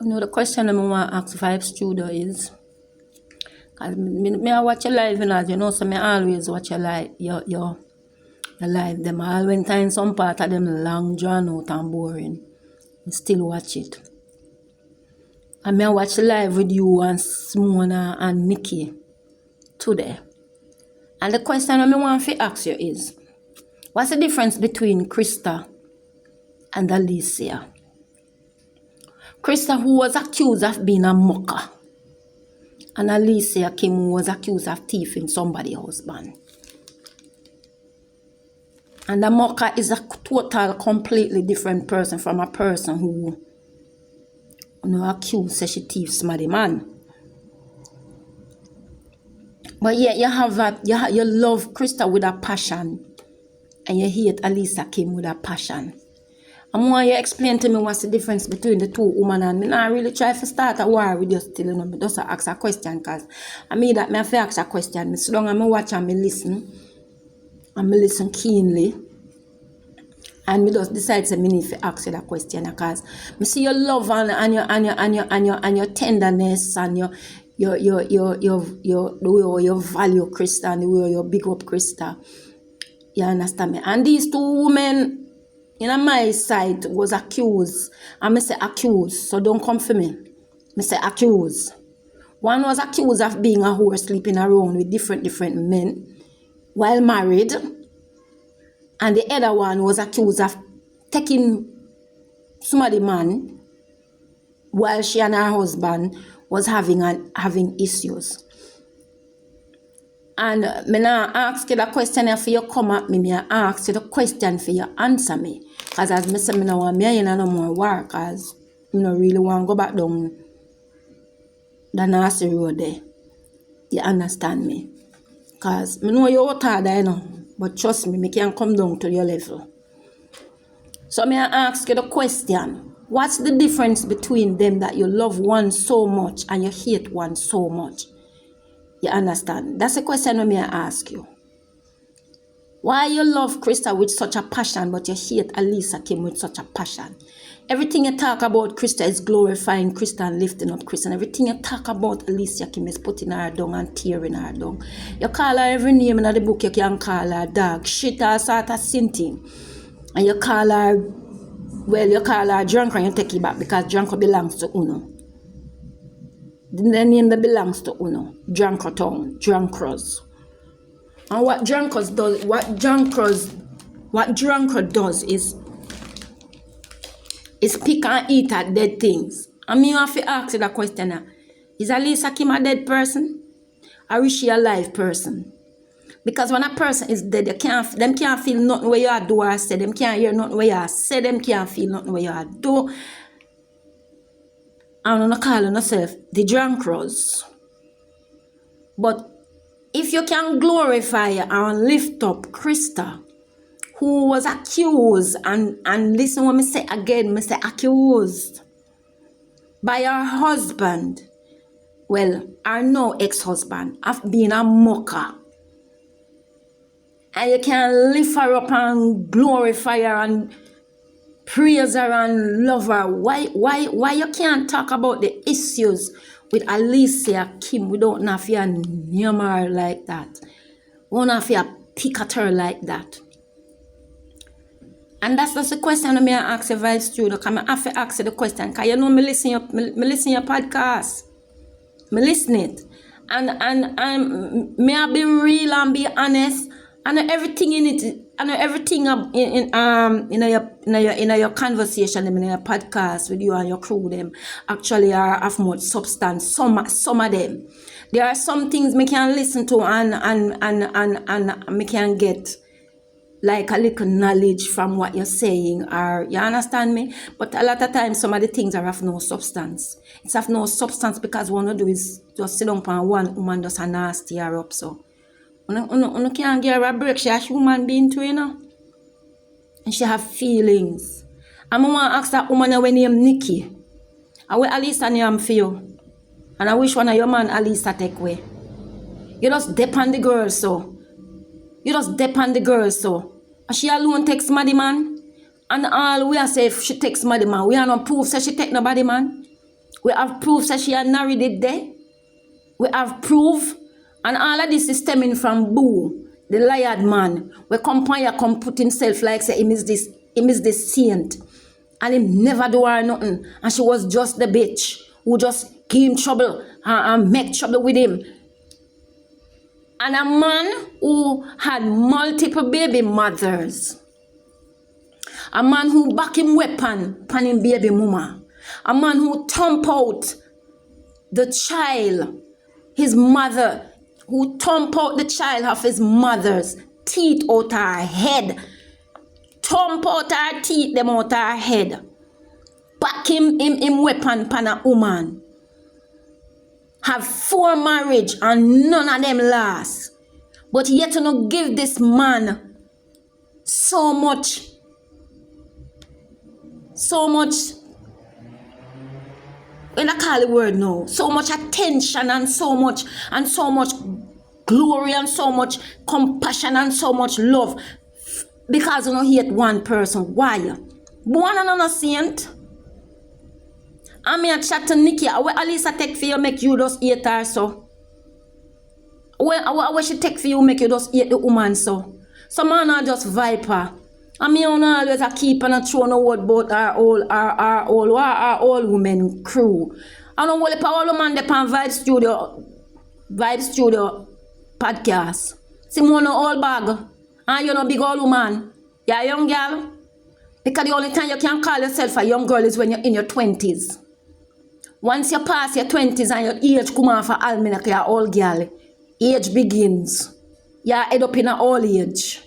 The question I want to ask Vybzst Studio is, because I watch your live, so I always watch your live, your live. Them all when time some part of them long, drawn out and boring. I still watch it. And I watch live with you and Simona and Nikki today. And the question I want to ask you is, what's the difference between Krista and Alicia? Krista, who was accused of being a mucker, and Alicia Kim, who was accused of thieving somebody's husband. And the mucker is a total, completely different person from a person who accused says she thieves somebody man. But yet you have that, you love Krista with a passion, and you hate Alicia Kim with a passion. I want you to explain to me what's the difference between the two women, and me not really try to start a war with you still, but just ask a question, because I mean that me have to ask a question. Me sit down and me watch and me listen keenly, and me just decide to me need to ask you that question, because me see your love and your tenderness and your the way you value Krista and the way you big up Krista. You understand me? And these two women in my side was accused. And I say accused, so don't come for me. I say accused. One was accused of being a whore, sleeping around with different men while married. And the other one was accused of taking somebody man while she and her husband was having issues. And me now ask you the question for you come at me, I ask you the question for you answer me. Because as me say, me no want me no more work, because I no really want to go back down the nasty road there. You understand me? Because I know you're tired, but trust me, I can come down to your level. So me ask you the question, what's the difference between them that you love one so much and you hate one so much? You understand? That's a question I ask you. Why you love Krista with such a passion, but you hate Alicia Kim with such a passion? Everything you talk about Krista is glorifying Krista and lifting up Krista. And everything you talk about Alicia Kim is putting her down and tearing her down. You call her every name in the book. You can call her dog, shit, or sort of sinting. And you call her, well, you call her drunk and you take it back because drunk belongs to Uno. The name that belongs to Uno, Drunkertown, Drunkers. And what Drunkers does is pick and eat at dead things. And me have to ask you the question now. Is Alicia Kim a dead person? Or is she a live person? Because when a person is dead, them can't feel nothing where you do or say. Them can't hear nothing where you say. Them can't feel nothing where you do. And I'm not calling yourself the drunkers. But if you can glorify and lift up Krista, who was accused, and listen what me say again, me say accused by her husband, well, her no ex-husband, of being a mucker. And you can lift her up and glorify her and praise her and love her. Why you can't talk about the issues with Alicia Kim without not to name her like that? Won't have to pick at her like that? And that's just the question I ask you, Vybzst Studio. Because I have to ask you the question. Because you know me listen your podcast. Me listen it. And may I be real and be honest. And everything in it, and everything in your conversation, in your podcast with you and your crew, them actually are of more substance. Some of them, there are some things me can listen to and me can get like a little knowledge from what you're saying, or you understand me? But a lot of times some of the things are of no substance. It's of no substance because what one do is just sit down on one woman just a nasty her up so. You can't give her a break. She's a human being too, And she have feelings. And I want to ask that woman when name Nikki. I will Alisa name for you. And I wish one of your man Alisa take away. You just depend the girl so. And she alone takes somebody man. And all we are say if she takes somebody man. We are not proof say she take nobody man. We have proof that she had married it there. We have proof. And all of this is stemming from Boo, the liar man. We come put himself like say him is this saint. And him never do her nothing. And she was just the bitch who just give him trouble and make trouble with him. And a man who had multiple baby mothers. A man who back him weapon pan him baby mama. A man who thump out the child, his mother, who thump out the child of his mother's teeth out her head. Thump out her teeth them out her head. Back him weapon pan a woman. Have 4 marriage and none of them last. But yet you not give this man so much, when I call the word now, so much attention and so much glory and so much compassion and so much love. Because you don't hate one person. Why? One and another saint. I mean, I chat to Nikki. What at least I take for you, make you just hate her so. What she take for you, make you just hate the woman so. Some man are just viper. I mean, I always keep and throw no word about our old women crew. I don't want to all woman they on Vybzst Studio podcast. Simone all bag. And you know big old woman. You're a young girl. Because the only time you can call yourself a young girl is when you're in your 20s. Once you pass your 20s and your age come off for almanac, you're old girl. Age begins. You're head up in an old age.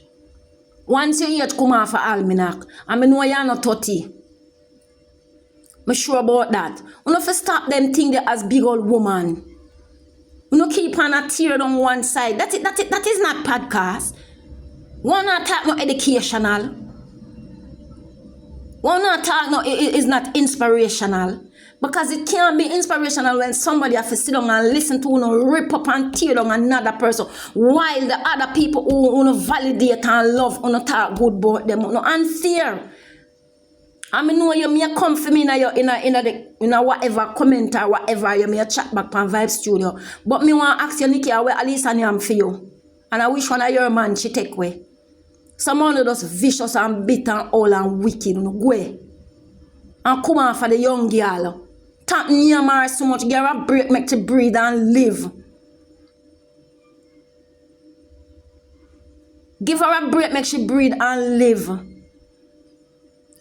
Once your age come off for almanac, I know you're not 30. I'm sure about that. You don't stop them think they as big old woman. You don't keep on a tear down one side. That is not podcast. One not talk no educational. One not talk no is not inspirational. Because it can't be inspirational when somebody has to sit down and listen to rip up and tear down another person while the other people who validate and love who talk good about them unfair. I mean, know you may come for me in a whatever comment or whatever you may chat back on Vybzst Studio. But me want to ask you, Nikki, where at least I am for you. And I wish one of your man she take away. Someone who just vicious and bitter and old and wicked, go away. And come on for the young girl. Tap near her so much, give her a break, make her breathe and live. Give her a break, make she breathe and live.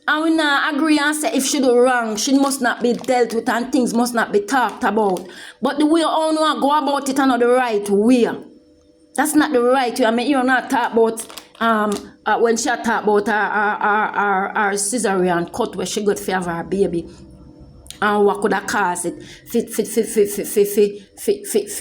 And we now agree and say if she do wrong, she must not be dealt with and things must not be talked about. But the way all know go about it not the right way. That's not the right way. I mean, you're not talk about when she talk about her cesarean cut where she got fever her baby. And what could have caused it? For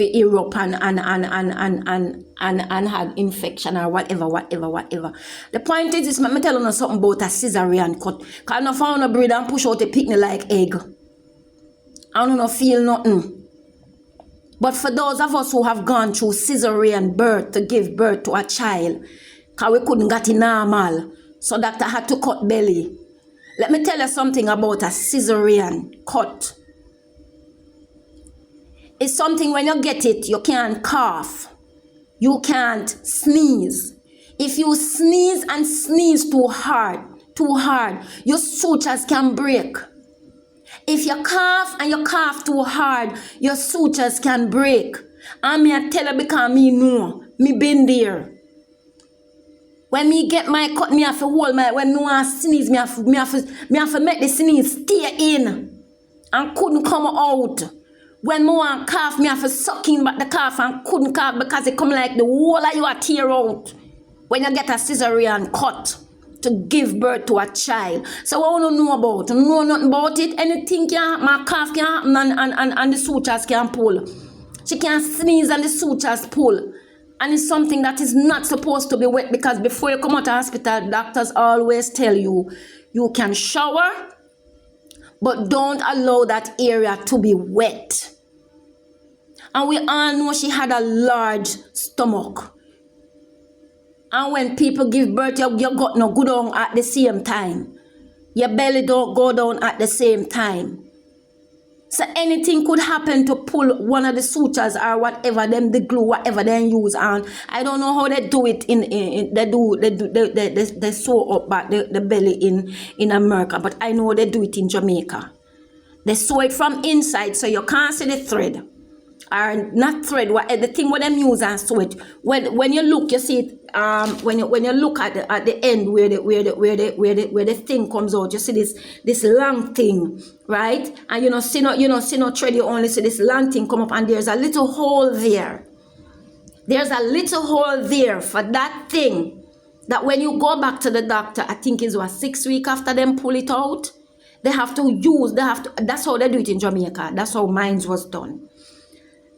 Europe and had infection or whatever. The point is, let me tell you something about a cesarean cut. Because I don't find a breed and push out a picnic like egg. I don't feel nothing. But for those of us who have gone through cesarean birth to give birth to a child, because we couldn't get it normal, so doctor had to cut belly. Let me tell you something about a cesarean cut. It's something when you get it, you can't cough. You can't sneeze. If you sneeze and sneeze too hard, your sutures can break. If you cough and you cough too hard, your sutures can break. And me I tell you because me know, me been there. When me get my cut, me have to hold my, when me want to sneeze, me have to make the sneeze stay in and couldn't come out. When me want cough, me have to suck in back the cough and couldn't cough because it come like the whole of you are tear out. When you get a cesarean cut to give birth to a child. So what you know about? You know nothing about it? Anything can happen, my cough can happen and the sutures can pull. She can sneeze and the sutures pull. And it's something that is not supposed to be wet because before you come out of hospital, doctors always tell you, you can shower, but don't allow that area to be wet. And we all know she had a large stomach. And when people give birth, your gut no go down at the same time. Your belly don't go down at the same time. So anything could happen to pull one of the sutures or whatever them, the glue, whatever they use on. I don't know how they do it they sew up back the belly in America, but I know they do it in Jamaica. They sew it from inside so you can't see the thread. Or not thread, the thing what them use and sew it. When you look, you see it. When you look at the end where the thing comes out, you see this long thing, right? And you know see no thread. You only see this long thing come up, and there's a little hole there. There's a little hole there for that thing. That when you go back to the doctor, I think it's 6 weeks after them pull it out. That's how they do it in Jamaica. That's how mine was done.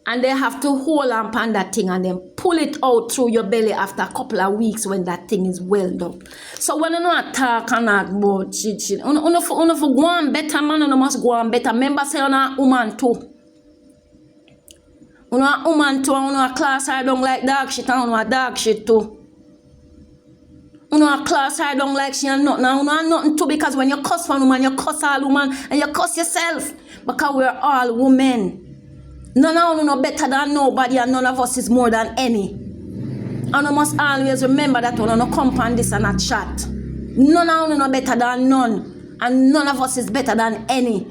And they have to hold on that thing and then pull it out through your belly after a couple of weeks when that thing is welled up. So when you know talk and talk about shit, you for go on better, man, you must go on better. Remember say you're a woman too. You're a woman too, and you're a class I don't like dog shit, and you're a dog shit too. You're a class I don't like shit and nothing, and you're nothing too, because when you cuss one woman, you cuss all woman, and you cuss yourself. Because we're all women. None of us know better than nobody, and none of us is more than any. And you must always remember that when you come on this and a chat. None of us know better than none, and none of us is better than any.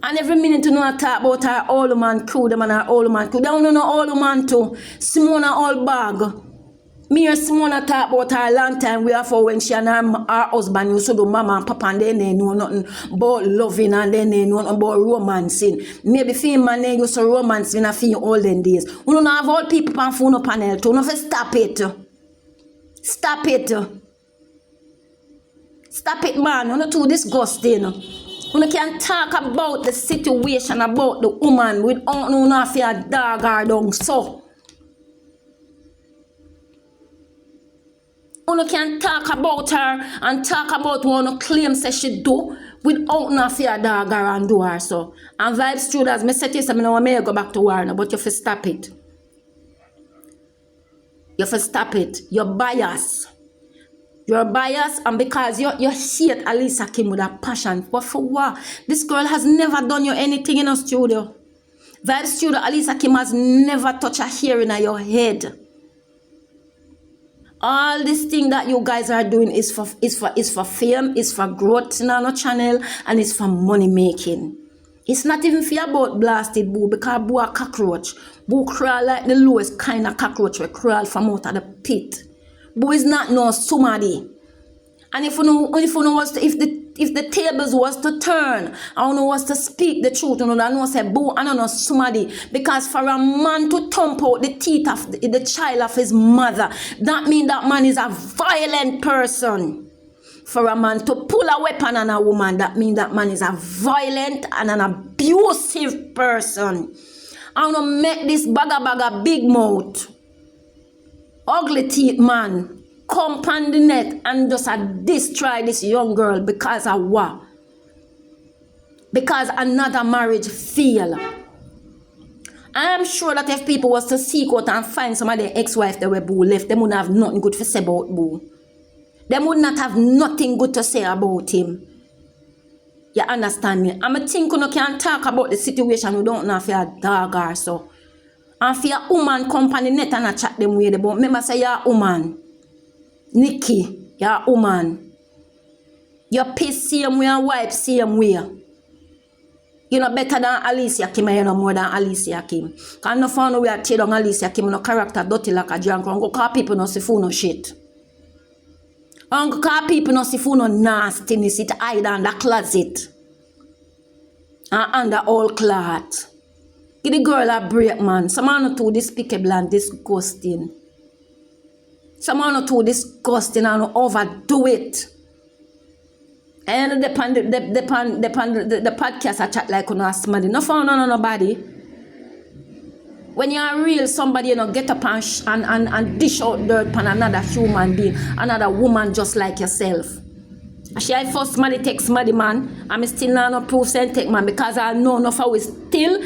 And every minute you know talk about our old man crew, them and our old man crew. They don't know old man too. Simona old bag. Me and Simona talk about her long time we have for when she and her husband used to do mama and papa, and then they know nothing about loving, and then they know nothing about romancing. Maybe female man they used to romance in a few olden days. We don't have all people on phone panel too. No, stop it. Stop it. Stop it, man. You're not too disgusting. You can talk about the situation, about the woman without no have your dog or down so. You can talk about her and talk about what you claim say she do without no fear dog her and do her so. And Vybzst true as me say to you, I may go back to war now, but you have to stop it. You have to stop it. You're biased. You're biased, and because you hate Alisa Kim with a passion. But for what? This girl has never done you anything in a studio. Vybzst studio, Alisa Kim has never touched a hair in your head. All this thing that you guys are doing is for fame, is for growth in our channel, and it's for money making. It's not even for about blasted boo, because boo a cockroach. Boo crawl like the lowest kind of cockroach we crawl from out of the pit. Boo is not no somebody. And if the tables was to turn, I don't know was to speak the truth, you know, that no say boo and no somebody. Because for a man to thump out the teeth of the child of his mother, that means that man is a violent person. For a man to pull a weapon on a woman, that means that man is a violent and an abusive person. I want to make this bagga big mouth, ugly teeth man come on the net and just destroy this young girl because of what? Because another marriage failed. I am sure that if people was to seek out and find some of their ex-wife that were boo left, they wouldn't have nothing good to say about boo. They would not have nothing good to say about him. You understand me? I'm thinking you can talk about the situation you don't know if you're a dog or so. And if you're a woman, come on the net and I chat them with. But remember say you're a woman. Nikki, you're a woman. You piss same way and wipe same way. You're not better than Alicia Kim, and you're not more than Alicia Kim. Because no fun we are tear down Alicia Kim, no character dirty like a drunk. And go call people no see food no shit. And go call people no see food no nastiness. It hide under the closet. And under all cloth. Give the girl a break, man. Some are not too despicable and disgusting. Some are not too disgusting and overdo it. And the podcast I chat like you know somebody. No fun on nobody. When you are real somebody, you know, get up and dish out dirt on another human being, another woman just like yourself. I first somebody take somebody man, I'm still not no proof saying take man, because I know enough how we still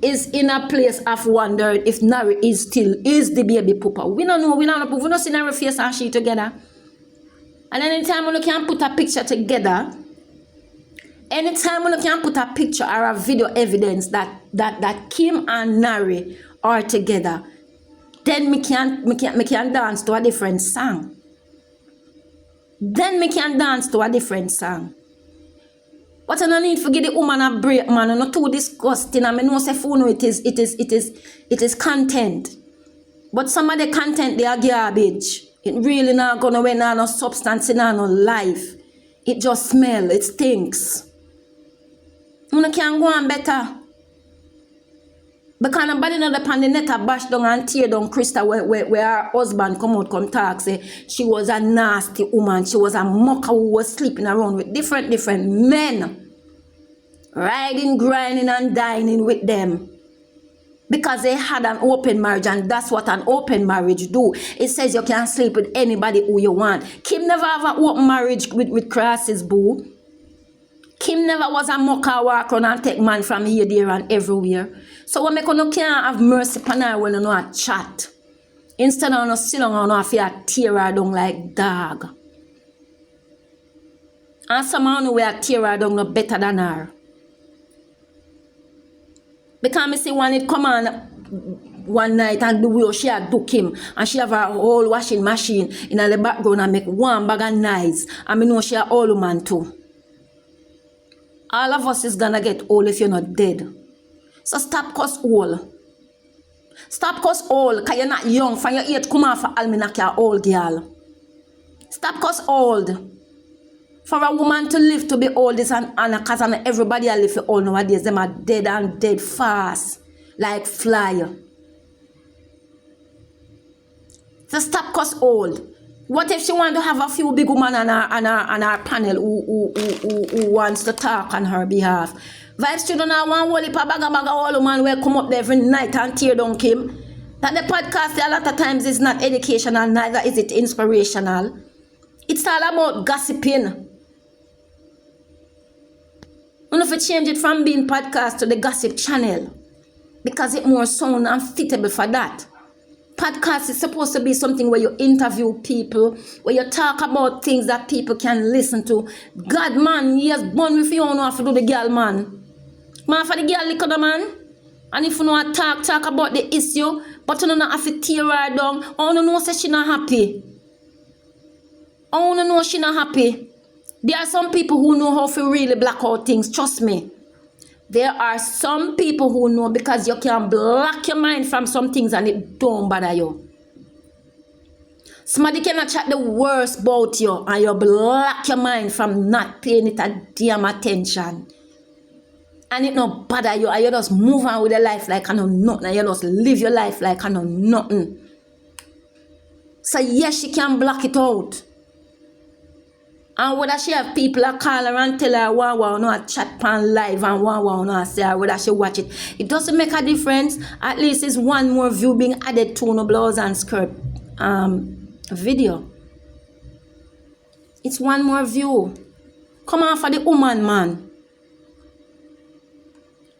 is in a place of wonder if Nari is the baby pooper. We don't know, we don't see Nari face and she together. And anytime we can put a picture together, Anytime when you can put a picture or a video evidence that Kim and Nari are together, then me can dance to a different song. Then me can dance to a different song. But I don't need to give the woman a break, man. I'm not too disgusting. I mean, no say for no, it is content. But some of the content they are garbage. It really not gonna win no substance in no life. It just smell, it stinks. You can go on better. Because nobody know the net a bash down and tear down Krista where her husband come talk say she was a nasty woman. She was a mucker who was sleeping around with different men. Riding, grinding and dining with them. Because they had an open marriage, and that's what an open marriage do. It says you can sleep with anybody who you want. Kim never have an open marriage with crosses, boo. Kim never was a mucker walk around and take man from here, there, and everywhere. So when you can't have mercy upon her when you know a chat. Instead of you sit down and you feel tear her down like dog. And someone who will tear her down no better than her. Because I see when it come on one night and the way she had duck him and she have her whole washing machine in the background and make one bag of knives. And I know she a old woman too. All of us is gonna get old if you're not dead. So stop cuss old. Stop cuss old because you're not young. From your age come off for almanac you're old girl. Stop cuss old. For a woman to live to be old is an honor because everybody I live for old nowadays. Them are dead and dead fast. Like fly. So stop cuss old. What if she want to have a few big women on her panel who wants to talk on her behalf? Vybzst don't have one whole heap of bag old woman will come up there every night and tear down Kim. That the podcast a lot of times is not educational, neither is it inspirational. It's all about gossiping. You know, if you change it from being podcast to the gossip channel, because it's more sound and fitable for that. Podcast is supposed to be something where you interview people, where you talk about things that people can listen to. God, man, he has born with you, know how to do the girl, man. Man, for the girl, look at the man. And if you know talk about the issue, but you don't have to tear her down, I don't know say she not happy. I don't know she not happy. There are some people who know how to really black out things, trust me. There are some people who know because you can block your mind from some things and it don't bother you. Somebody cannot chat the worst about you and you block your mind from not paying it a damn attention. And it not bother you and you just move on with your life like I know nothing and you just live your life like I know nothing. So yes, she can block it out. And whether she have people that call her and tell her wow no chat pan live and wow no say her whether she watch it. It doesn't make a difference. At least it's one more view being added to no blouse and skirt video. It's one more view. Come on for the woman, man.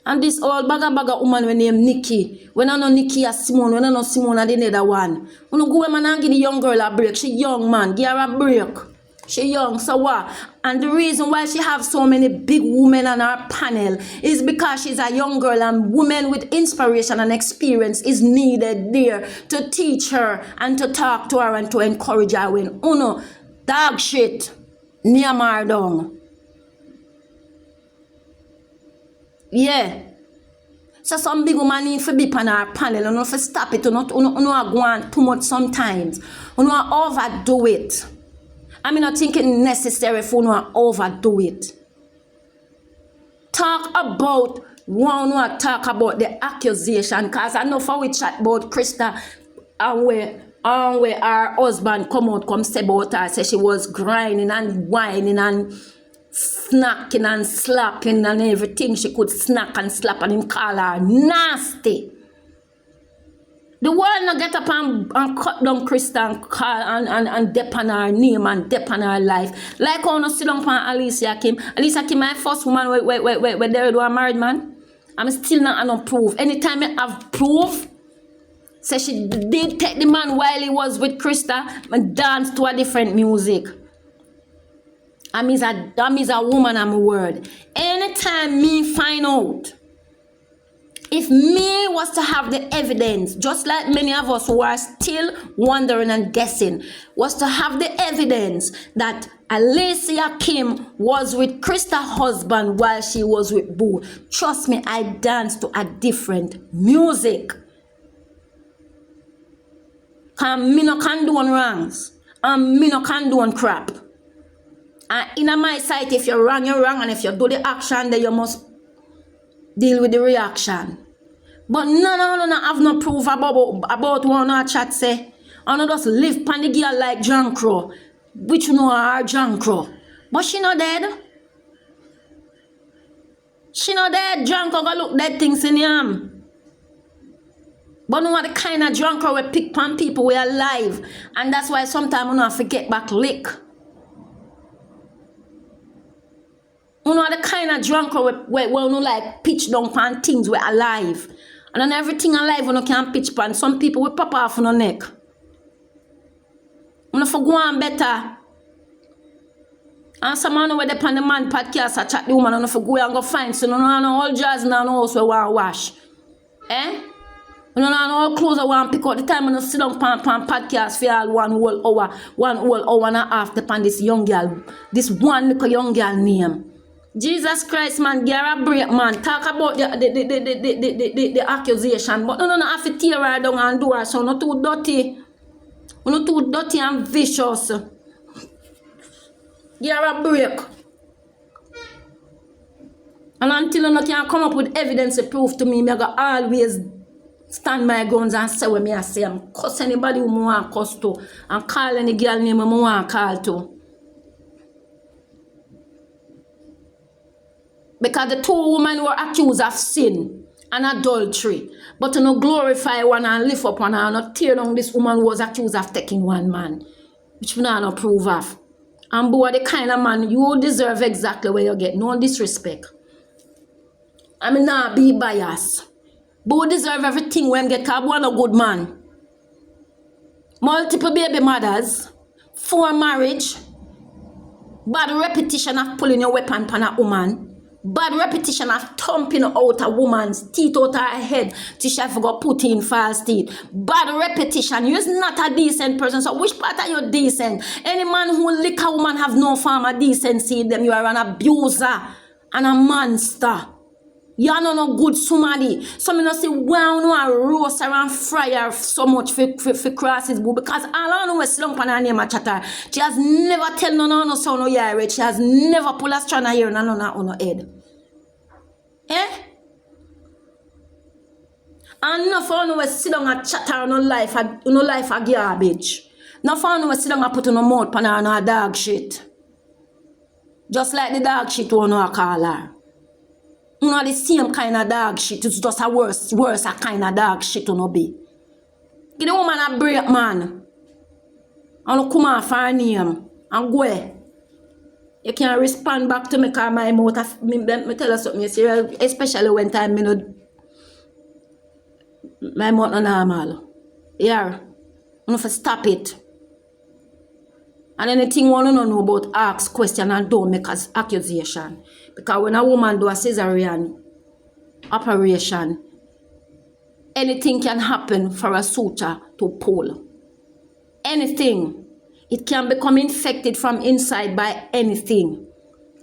And this old bagga woman when named Nikki. When I know Nikki as Simone, when I know Simone are the other one. When I go man and give the young girl a break. She young, man. Give her a break. She young, so what? And the reason why she have so many big women on her panel is because she's a young girl and women with inspiration and experience is needed there to teach her and to talk to her and to encourage her when uno dog shit near her down. Yeah. So some big woman need to be on her panel and not to stop it, not go on too much sometimes. You know overdo it. I mean, I think it's necessary for you to overdo it. Talk about the accusation, because I know for we chat about Krista and where her husband come say about her, say she was grinding and whining and snacking and slapping and everything she could snack and slap and him call her nasty. The world not get up and cut down Krista and call and dep on her name and dep on her life. Like how no sit down on Alicia Kim. Alicia Kim, my first woman where they do a married man. I'm still not enough proof. Anytime I have proof, say she did take the man while he was with Krista and dance to a different music. I'm a woman, I'm a word. Anytime me find out, if me was to have the evidence, just like many of us who are still wondering and guessing, was to have the evidence that Alicia Kim was with Krista's husband while she was with Boo, trust me, I danced to a different music. Cause me no condone wrongs. And me no condone crap. And in my sight, if you're wrong, you're wrong. And if you do the action, then you must deal with the reaction. But no have no proof about what no chat say. I no just live pan the girl like John Crow, which you know are John Crow. But she not dead. She not dead. John Crow go look dead things in him. But no the kind of John Crow we pick pan people we alive. And that's why sometimes we don't forget back lick. You know the kind of drunk where we no like pitch down pan things we alive. And then everything alive we no can pitch pan. Some people will pop off on the neck. We no for go on better. And some man where they pan the man podcast I chat the woman and for go and go find. So no all jazz now no house we want wash. Eh? We no all clothes I want pick out the time we no sit down pan podcast for all 1 whole hour and a half depend this young girl. This one little young girl name. Jesus Christ, man, get a break, man. Talk about the accusation, but no have to tear her down and do her so not too dirty. Not too dirty and vicious. Get her a break. And until you can come up with evidence to prove to me, I go always stand my guns and say what me I say. I'm cuss anybody who I want cuss to and call any girl name I want call to. Because the 2 women were accused of sin and adultery. But to not glorify one and lift up one and not tear down this woman who was accused of taking one man. Which we not approve of. And boy, the kind of man you deserve exactly where you get. No disrespect. I mean not be biased. Boy deserve everything when get cause boy no good man. Multiple baby mothers. 4 marriage. Bad repetition of pulling your weapon upon a woman. Bad repetition of thumping out a woman's teeth out her head till she forgot put in false teeth. Bad repetition. You're not a decent person. So which part are you decent? Any man who lick a woman have no form of decency in them. You are an abuser and a monster. You are not no good somebody. Some you know say, wow, no a roast her and fry her so much for crosses boo. Because all I know is slump on her name a chatter. She has never tell no son no yare. She has never pull a strand of hair on her head. Eh? And no for no sit down and chatter on no life a garbage. No for no sit down and put on no mouth pan her no dog shit. Just like the dog shit one no call her. You know the same kind of dog shit. It's just a worse a kind of dog shit to no be. Give the woman a break, man. And come off her name. And go. You can't respond back to me because my mouth, me tell you something, you see, especially when time my mouth not normal. Yeah. You have to stop it. And anything you want to know about, ask question and don't make an accusation. Because when a woman do a cesarean operation, anything can happen for a suture to pull. Anything. It can become infected from inside by anything.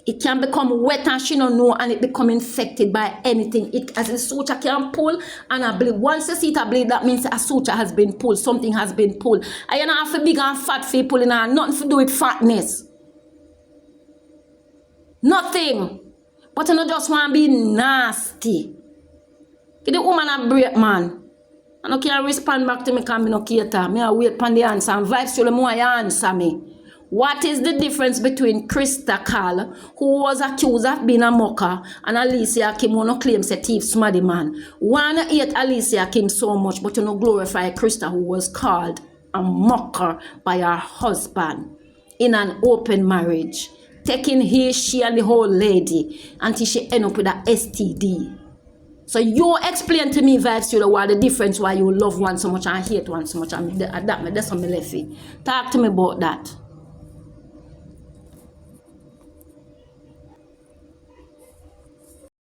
It can become wet and she don't know and it become infected by anything. It as a suture can pull and a bleed. Once you see it a bleed, that means a suture has been pulled. Something has been pulled. And you don't have to big and fat for pulling and nothing to do with fatness. Nothing. But you don't just want to be nasty. Give the woman a break, man. I don't can't respond back to me because I don't cater. I wait for the answer and Vybzst show more you answer me. What is the difference between Krista Carl, who was accused of being a mucker, and Alicia Kim, who no claims a thief smarty man? One hate Alicia Kim so much, but you no glorify Krista, who was called a mucker by her husband in an open marriage, taking he, she, and the whole lady until she end up with a STD. So you explain to me, Vybzst, what the difference why you love one so much and hate one so much, and that's what me left it. Talk to me about that.